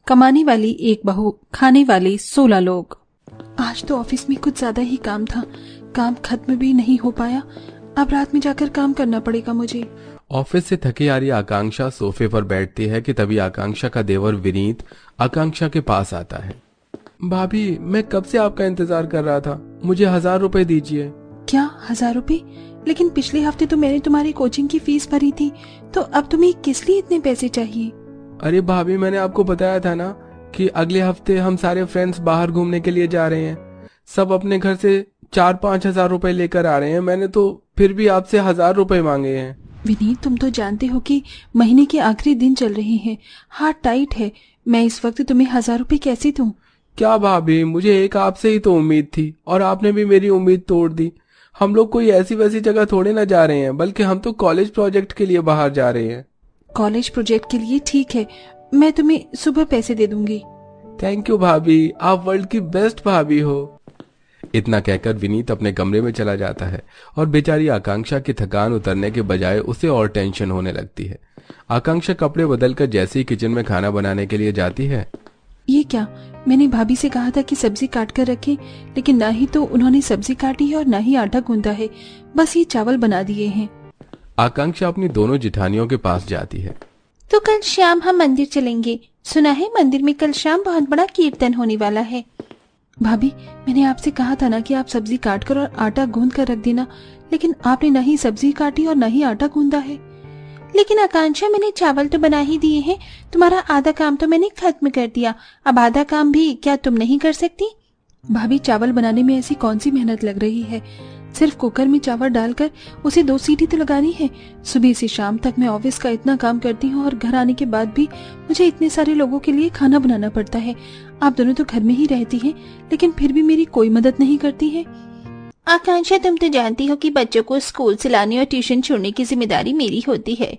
कमाने वाली एक बहू, खाने वाले 16 लोग। आज तो ऑफिस में कुछ ज्यादा ही काम था, काम खत्म भी नहीं हो पाया। अब रात में जाकर काम करना पड़ेगा मुझे। ऑफिस से थकी आ रही आकांक्षा सोफे पर बैठती है कि तभी आकांक्षा का देवर विनीत आकांक्षा के पास आता है। भाभी, मैं कब से आपका इंतजार कर रहा था, मुझे 1000 रुपए दीजिए। क्या 1000 रुपए? लेकिन पिछले हफ्ते तो मैंने तुम्हारी कोचिंग की फीस भरी थी, तो अब तुम्हें किस लिए इतने पैसे चाहिए? अरे भाभी, मैंने आपको बताया था ना कि अगले हफ्ते हम सारे फ्रेंड्स बाहर घूमने के लिए जा रहे हैं। सब अपने घर से 4-5 हजार रुपए लेकर आ रहे हैं, मैंने तो फिर भी आपसे 1000 रुपए मांगे हैं। विनीत, तुम तो जानते हो कि महीने के आखिरी दिन चल रहे हैं, हाथ टाइट है। मैं इस वक्त तुम्हें 1000 रुपए कैसे दूं? क्या भाभी, मुझे एक आपसे ही तो उम्मीद थी और आपने भी मेरी उम्मीद तोड़ दी। हम लोग कोई ऐसी वैसी जगह थोड़े ना जा रहे हैं, बल्कि हम तो कॉलेज प्रोजेक्ट के लिए बाहर जा रहे हैं। कॉलेज प्रोजेक्ट के लिए ठीक है, मैं तुम्हें सुबह पैसे दे दूंगी। थैंक यू भाभी, आप वर्ल्ड की बेस्ट भाभी हो। इतना कहकर विनीत अपने कमरे में चला जाता है और बेचारी आकांक्षा की थकान उतरने के बजाय उसे और टेंशन होने लगती है। आकांक्षा कपड़े बदलकर जैसे ही किचन में खाना बनाने के लिए जाती है। ये क्या? मैंने भाभी से कहा था कि सब्जी काट कर रखें, लेकिन ना ही तो उन्होंने सब्जी काटी है और ना ही आटा गूंदा है, बस ये चावल बना दिए हैं। आकांक्षा अपनी दोनों जिठानियों के पास जाती है। तो कल शाम हम मंदिर चलेंगे, सुना है मंदिर में कल शाम बहुत बड़ा कीर्तन होने वाला है। भाभी, मैंने आपसे कहा था ना कि आप सब्जी काट कर और आटा गूंद कर रख देना, लेकिन आपने ना ही सब्जी काटी और ना ही आटा गूंदा है। लेकिन आकांक्षा, मैंने चावल तो बना ही दिए हैं, तुम्हारा आधा काम तो मैंने खत्म कर दिया, अब आधा काम भी क्या तुम नहीं कर सकती? भाभी, चावल बनाने में ऐसी कौन सी मेहनत लग रही है? सिर्फ कुकर में चावल डालकर उसे 2 सीटी तो लगानी है। सुबह से शाम तक मैं ऑफिस का इतना काम करती हूँ और घर आने के बाद भी मुझे इतने सारे लोगों के लिए खाना बनाना पड़ता है। आप दोनों तो घर में ही रहती हैं, लेकिन फिर भी मेरी कोई मदद नहीं करती है। आकांक्षा, तुम तो जानती हो कि बच्चों को स्कूल से लाने और ट्यूशन छोड़ने की जिम्मेदारी मेरी होती है,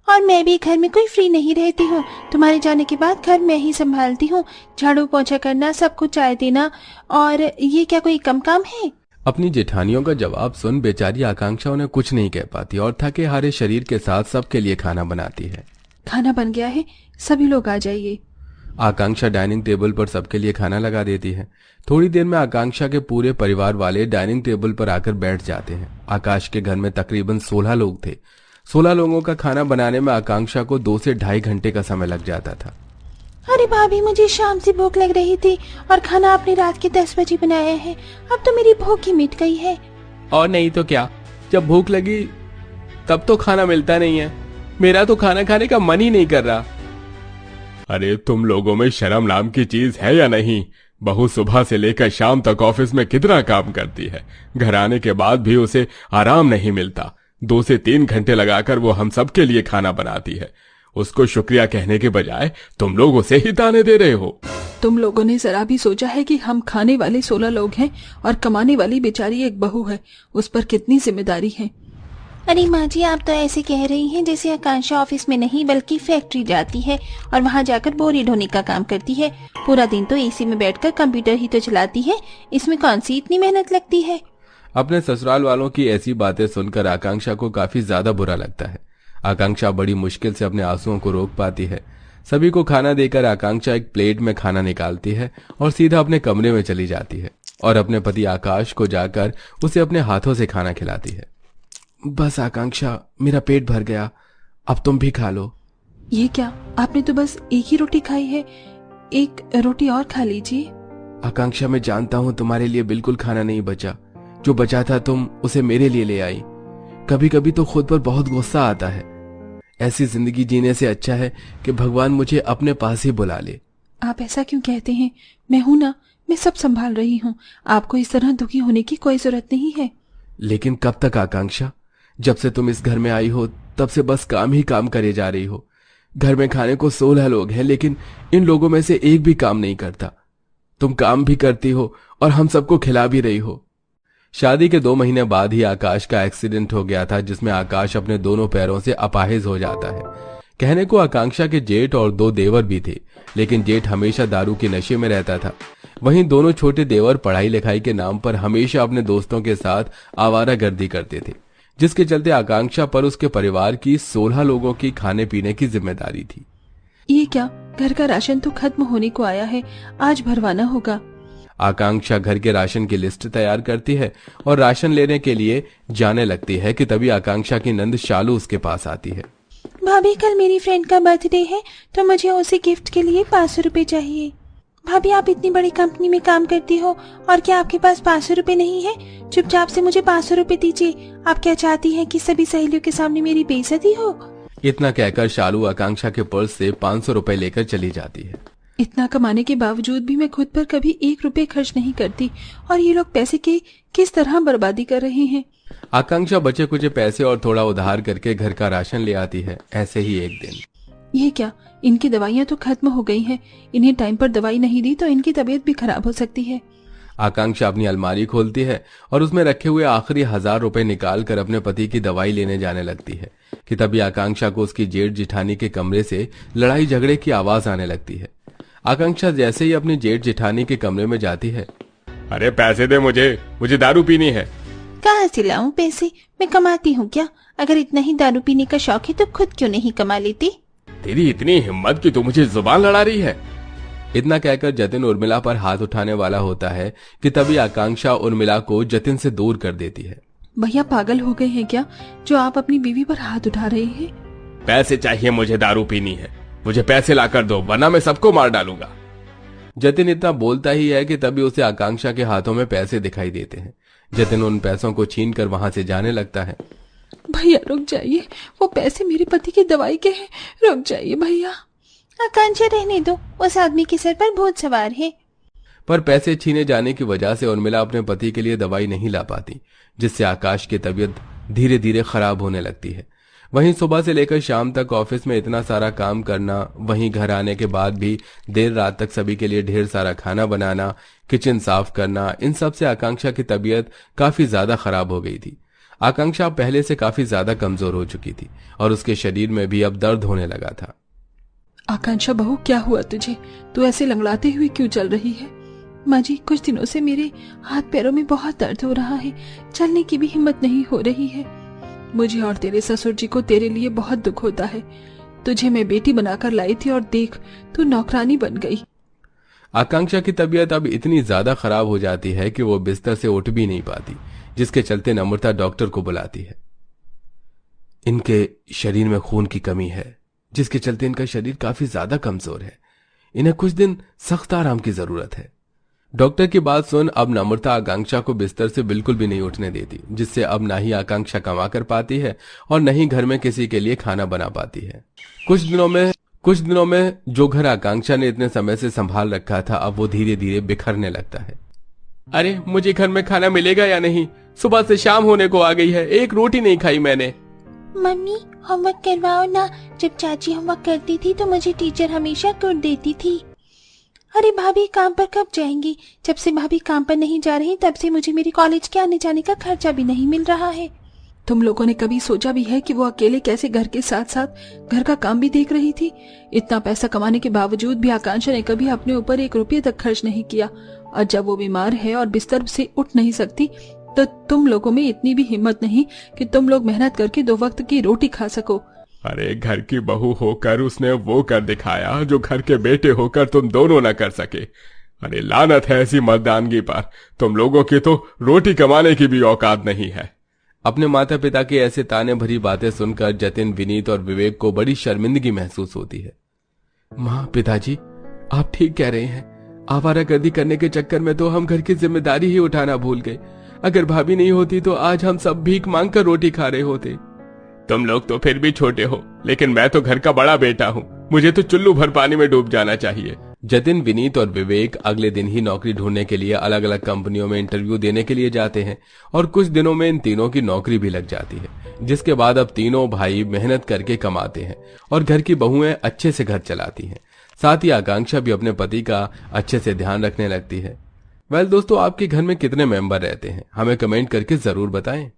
और मैं भी घर में कोई फ्री नहीं रहती हूँ। तुम्हारे जाने के बाद घर मैं ही संभालती हूँ, झाड़ू पोछा करना, सबको चाय देना, और ये क्या कोई कम काम है? अपनी जेठानियों का जवाब सुन बेचारी आकांक्षा उन्हें कुछ नहीं कह पाती और थके हारे शरीर के साथ सबके लिए खाना बनाती है। खाना बन गया है, सभी लोग आ जाइए। आकांक्षा डाइनिंग टेबल पर सबके लिए खाना लगा देती है। थोड़ी देर में आकांक्षा के पूरे परिवार वाले डाइनिंग टेबल पर आकर बैठ जाते हैं। आकाश के घर में तकरीबन 16 लोग थे। 16 लोगों का खाना बनाने में आकांक्षा को 2 से ढाई घंटे का समय लग जाता था। अरे भाभी, मुझे शाम से भूख लग रही थी और खाना आपने रात के 10 बजे बनाया है, अब तो मेरी भूख ही मिट गई है। और नहीं तो क्या, जब भूख लगी तब तो खाना मिलता नहीं है। मेरा तो खाना खाने का मन ही नहीं कर रहा। अरे तुम लोगों में शर्म नाम की चीज है या नहीं? बहू सुबह से लेकर शाम तक ऑफिस में कितना काम करती है, घर आने के बाद भी उसे आराम नहीं मिलता। 2 से 3 घंटे लगाकर वो हम सबके लिए खाना बनाती है। उसको शुक्रिया कहने के बजाय तुम लोग उसे ही ताने दे रहे हो। तुम लोगों ने जरा भी सोचा है कि हम खाने वाले 16 लोग हैं और कमाने वाली बेचारी एक बहू है, उस पर कितनी जिम्मेदारी है? अरे माँ जी, आप तो ऐसे कह रही हैं जैसे आकांक्षा ऑफिस में नहीं बल्कि फैक्ट्री जाती है और वहाँ जाकर बोरी ढोने का काम करती है। पूरा दिन तो एसी में बैठकर कंप्यूटर ही तो चलाती है, इसमें कौन सी इतनी मेहनत लगती है? अपने ससुराल वालों की ऐसी बातें सुनकर आकांक्षा को काफी ज्यादा बुरा लगता है। आकांक्षा बड़ी मुश्किल से अपने आंसुओं को रोक पाती है। सभी को खाना देकर आकांक्षा एक प्लेट में खाना निकालती है और सीधा अपने कमरे में चली जाती है और अपने पति आकाश को जाकर उसे अपने हाथों से खाना खिलाती है। बस आकांक्षा, मेरा पेट भर गया, अब तुम भी खा लो। ये क्या, आपने तो बस एक ही रोटी खाई है, एक रोटी और खा लीजिए। आकांक्षा, मैं जानता हूँ तुम्हारे लिए बिल्कुल खाना नहीं बचा, जो बचा था तुम उसे मेरे लिए ले आई। कभी कभी तो खुद पर बहुत गुस्सा आता है। ऐसी जिंदगी जीने से अच्छा है कि भगवान मुझे अपने पास ही बुला ले। आप ऐसा क्यों कहते हैं? मैं हूं ना, मैं सब संभाल रही हूँ, आपको इस तरह दुखी होने की कोई जरूरत नहीं है। लेकिन कब तक आकांक्षा? जब से तुम इस घर में आई हो तब से बस काम ही काम करे जा रही हो। घर में खाने को 16 लोग हैं, लेकिन इन लोगों में से एक भी काम नहीं करता। तुम काम भी करती हो और हम सबको खिला भी रही हो। शादी के 2 महीने बाद ही आकाश का एक्सीडेंट हो गया था, जिसमें आकाश अपने दोनों पैरों से अपाहिज हो जाता है। कहने को आकांक्षा के जेठ और 2 देवर भी थे, लेकिन जेठ हमेशा दारू के नशे में रहता था। वहीं दोनों छोटे देवर पढ़ाई लिखाई के नाम पर हमेशा अपने दोस्तों के साथ आवारागर्दी करते थे, जिसके चलते आकांक्षा पर उसके परिवार की 16 लोगों की खाने पीने की जिम्मेदारी थी। ये क्या, घर का राशन तो खत्म होने को आया है, आज भरवाना होगा। आकांक्षा घर के राशन की लिस्ट तैयार करती है और राशन लेने के लिए जाने लगती है कि तभी आकांक्षा की नंद शालू उसके पास आती है। भाभी, कल मेरी फ्रेंड का बर्थडे है तो मुझे उसे गिफ्ट के लिए 500 रुपए चाहिए। भाभी, आप इतनी बड़ी कंपनी में काम करती हो और क्या आपके पास 500 रुपए नहीं है? चुपचाप से मुझे 500 रुपए दीजिए। आप क्या चाहती हैं कि सभी सहेलियों के सामने मेरी बेइज्जती हो? इतना कहकर शालू आकांक्षा के पर्स से 500 रुपए लेकर चली जाती है। इतना कमाने के बावजूद भी मैं खुद पर कभी 1 रुपए खर्च नहीं करती और ये लोग पैसे की किस तरह बर्बादी कर रहे हैं। आकांक्षा बचे कुचे पैसे और थोड़ा उधार करके घर का राशन ले आती है। ऐसे ही एक दिन, ये क्या, इनकी दवाइयाँ तो खत्म हो गई हैं। इन्हें टाइम पर दवाई नहीं दी तो इनकी तबीयत भी खराब हो सकती है। आकांक्षा अपनी अलमारी खोलती है और उसमें रखे हुए आखिरी 1000 रुपए निकाल कर अपने पति की दवाई लेने जाने लगती है कि तभी आकांक्षा को उसकी जेठ जिठानी के कमरे से लड़ाई झगड़े की आवाज आने लगती है। आकांक्षा जैसे ही अपनी जेठ जिठानी के कमरे में जाती है, अरे पैसे दे, मुझे दारू पीनी है। कहाँ से लाऊं पैसे? मैं कमाती हूँ क्या? अगर इतना ही दारू पीने का शौक है तो खुद क्यों नहीं कमा लेती? तेरी इतनी हिम्मत कि तू मुझे जुबान लड़ा रही है। इतना कहकर जतिन उर्मिला पर हाथ उठाने वाला होता है कि तभी आकांक्षा उर्मिला को जतिन से दूर कर देती है। भैया, पागल हो गए हैं क्या जो आप अपनी बीवी पर हाथ उठा रहे हैं? पैसे चाहिए, मुझे दारू पीनी है। मुझे पैसे लाकर दो वरना मैं सबको मार डालूंगा। जतिन इतना बोलता ही है कि तभी उसे आकांक्षा के हाथों में पैसे दिखाई देते हैं। जतिन उन पैसों को छीनकर वहां से जाने लगता है। भैया रुक जाइए, वो पैसे मेरे पति की दवाई के हैं, रुक जाइए भैया। आकांक्षा, रहने दो, उस आदमी के सर पर भूत सवार है। पर पैसे छीने जाने की वजह से उर्मिला अपने पति के लिए दवाई नहीं ला पाती, जिससे आकाश की तबीयत धीरे धीरे खराब होने लगती है। वहीं सुबह से लेकर शाम तक ऑफिस में इतना सारा काम करना, वहीं घर आने के बाद भी देर रात तक सभी के लिए ढेर सारा खाना बनाना, किचन साफ करना, इन सब से आकांक्षा की तबीयत काफी ज्यादा खराब हो गई थी। आकांक्षा पहले से काफी ज्यादा कमजोर हो चुकी थी और उसके शरीर में भी अब दर्द होने लगा था। आकांक्षा बहू, क्या हुआ तुझे? तू ऐसे लंगड़ाते हुए क्यों चल रही है? माँ जी, कुछ दिनों से मेरे हाथ पैरों में बहुत दर्द हो रहा है, चलने की भी हिम्मत नहीं हो रही है। मुझे और तेरे ससुर जी को तेरे लिए बहुत दुख होता है। तुझे मैं बेटी बनाकर लाई थी और देख, तू नौकरानी बन गई। आकांक्षा की तबीयत अब इतनी ज्यादा खराब हो जाती है कि वो बिस्तर से उठ भी नहीं पाती, जिसके चलते नम्रता डॉक्टर को बुलाती है। इनके शरीर में खून की कमी है, जिसके चलते इनका शरीर काफी ज्यादा कमजोर है। इन्हें कुछ दिन सख्त आराम की जरूरत है। डॉक्टर की बात सुन अब नम्रता आकांक्षा को बिस्तर से बिल्कुल भी नहीं उठने देती, जिससे अब ना ही आकांक्षा कमा कर पाती है और न ही घर में किसी के लिए खाना बना पाती है। कुछ दिनों में जो घर आकांक्षा ने इतने समय से संभाल रखा था, अब वो धीरे धीरे बिखरने लगता है। अरे मुझे घर में खाना मिलेगा या नहीं? सुबह से शाम होने को आ गई है, एक रोटी नहीं खाई मैंने। मम्मी, होमवर्क करवाओ ना। जब चाची होमवर्क करती थी तो मुझे टीचर हमेशा गुड देती थी। अरे भाभी, काम पर कब जाएंगी? जब से भाभी काम पर नहीं जा रही तब से मुझे मेरे कॉलेज के आने जाने का खर्चा भी नहीं मिल रहा है। तुम लोगों ने कभी सोचा भी है कि वो अकेले कैसे घर के साथ साथ घर का काम भी देख रही थी? इतना पैसा कमाने के बावजूद भी आकांक्षा ने कभी अपने ऊपर 1 रुपये तक खर्च नहीं किया, और जब वो बीमार है और बिस्तर से उठ नहीं सकती तो तुम लोगों में इतनी भी हिम्मत नहीं कि तुम लोग मेहनत करके 2 वक्त की रोटी खा सको। अरे घर की बहू होकर उसने वो कर दिखाया जो घर के बेटे होकर तुम दोनों न कर सके। अरे लानत है ऐसी मर्दानगी पर। तुम लोगों की तो रोटी कमाने की भी औकात नहीं है। अपने माता पिता के ऐसे ताने भरी बातें सुनकर जतिन, विनीत और विवेक को बड़ी शर्मिंदगी महसूस होती है। माँ, पिताजी, आप ठीक कह रहे हैं। आवारागर्दी करने के चक्कर में तो हम घर की जिम्मेदारी ही उठाना भूल गए। अगर भाभी नहीं होती तो आज हम सब भीख मांगकर रोटी खा रहे होते। तुम लोग तो फिर भी छोटे हो, लेकिन मैं तो घर का बड़ा बेटा हूँ। मुझे तो चुल्लू भर पानी में डूब जाना चाहिए। जतिन, विनीत और विवेक अगले दिन ही नौकरी ढूंढने के लिए अलग अलग कंपनियों में इंटरव्यू देने के लिए जाते हैं और कुछ दिनों में इन तीनों की नौकरी भी लग जाती है, जिसके बाद अब तीनों भाई मेहनत करके कमाते हैं और घर की बहुएं अच्छे से घर चलाती हैं। साथ ही आकांक्षा भी अपने पति का अच्छे से ध्यान रखने लगती है। वेल दोस्तों, आपके घर में कितने मेंबर रहते हैं? हमें कमेंट करके जरूर बताएं।